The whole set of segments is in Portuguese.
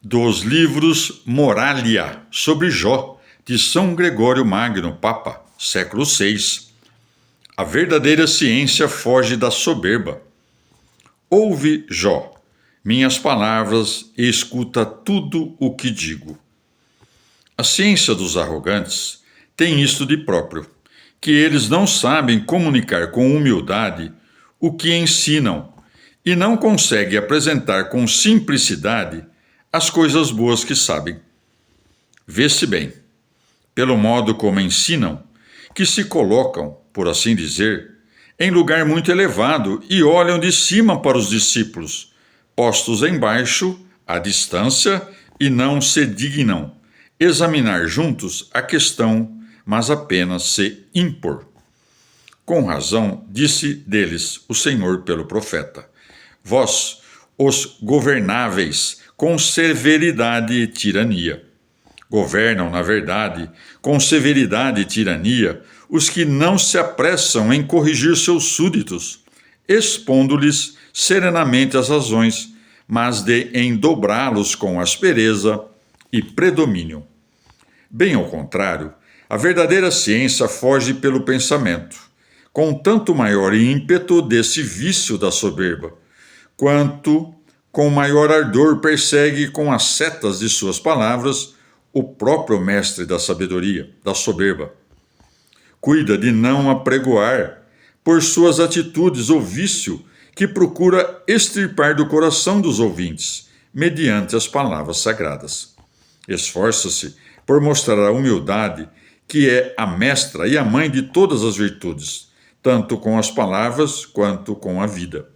Dos livros Moralia sobre Jó, de São Gregório Magno, Papa, século VI. A verdadeira ciência foge da soberba. Ouve, Jó, minhas palavras e escuta tudo o que digo. A ciência dos arrogantes tem isto de próprio, que eles não sabem comunicar com humildade o que ensinam e não conseguem apresentar com simplicidade as coisas boas que sabem. Vê-se bem, pelo modo como ensinam, que se colocam, por assim dizer, em lugar muito elevado e olham de cima para os discípulos, postos embaixo, à distância, e não se dignam examinar juntos a questão, mas apenas se impor. Com razão, disse deles o Senhor pelo profeta: vós, os governáveis, com severidade e tirania. Governam, na verdade, com severidade e tirania os que não se apressam em corrigir seus súditos, expondo-lhes serenamente as razões, mas em dobrá-los com aspereza e predomínio. Bem ao contrário, a verdadeira ciência foge pelo pensamento, com tanto maior ímpeto desse vício da soberba, quanto com maior ardor persegue com as setas de suas palavras o próprio mestre da sabedoria, da soberba. Cuida de não apregoar por suas atitudes o vício que procura extirpar do coração dos ouvintes, mediante as palavras sagradas. Esforça-se por mostrar a humildade, que é a mestra e a mãe de todas as virtudes, tanto com as palavras quanto com a vida.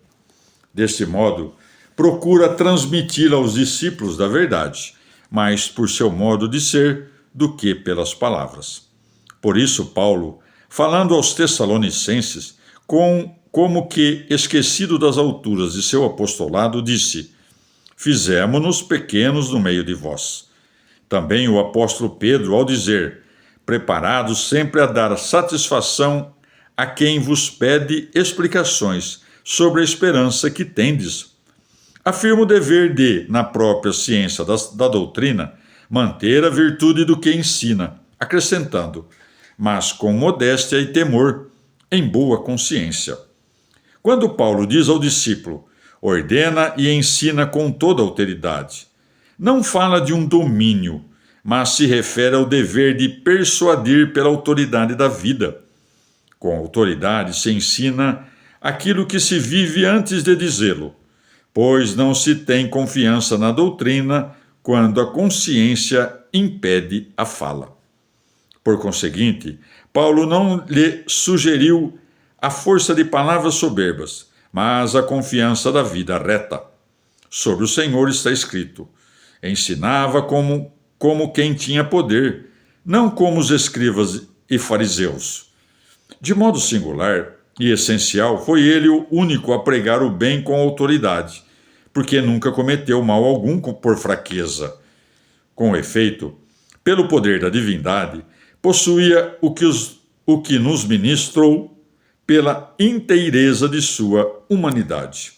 Deste modo, procura transmiti-la aos discípulos da verdade, mais por seu modo de ser do que pelas palavras. Por isso, Paulo, falando aos Tessalonicenses, como que esquecido das alturas de seu apostolado, disse: fizemo-nos pequenos no meio de vós. Também o apóstolo Pedro, ao dizer: preparados sempre a dar satisfação a quem vos pede explicações sobre a esperança que tendes, afirma o dever de, na própria ciência da doutrina, manter a virtude do que ensina, acrescentando, mas com modéstia e temor, em boa consciência. Quando Paulo diz ao discípulo: ordena e ensina com toda autoridade, não fala de um domínio, mas se refere ao dever de persuadir pela autoridade da vida. Com autoridade se ensina aquilo que se vive antes de dizê-lo, pois não se tem confiança na doutrina quando a consciência impede a fala. Por conseguinte, Paulo não lhe sugeriu a força de palavras soberbas, mas a confiança da vida reta. Sobre o Senhor está escrito: ensinava como quem tinha poder, não como os escribas e fariseus. De modo singular e essencial, foi ele o único a pregar o bem com autoridade, porque nunca cometeu mal algum por fraqueza. Com efeito, pelo poder da divindade, possuía o que nos ministrou pela inteireza de sua humanidade.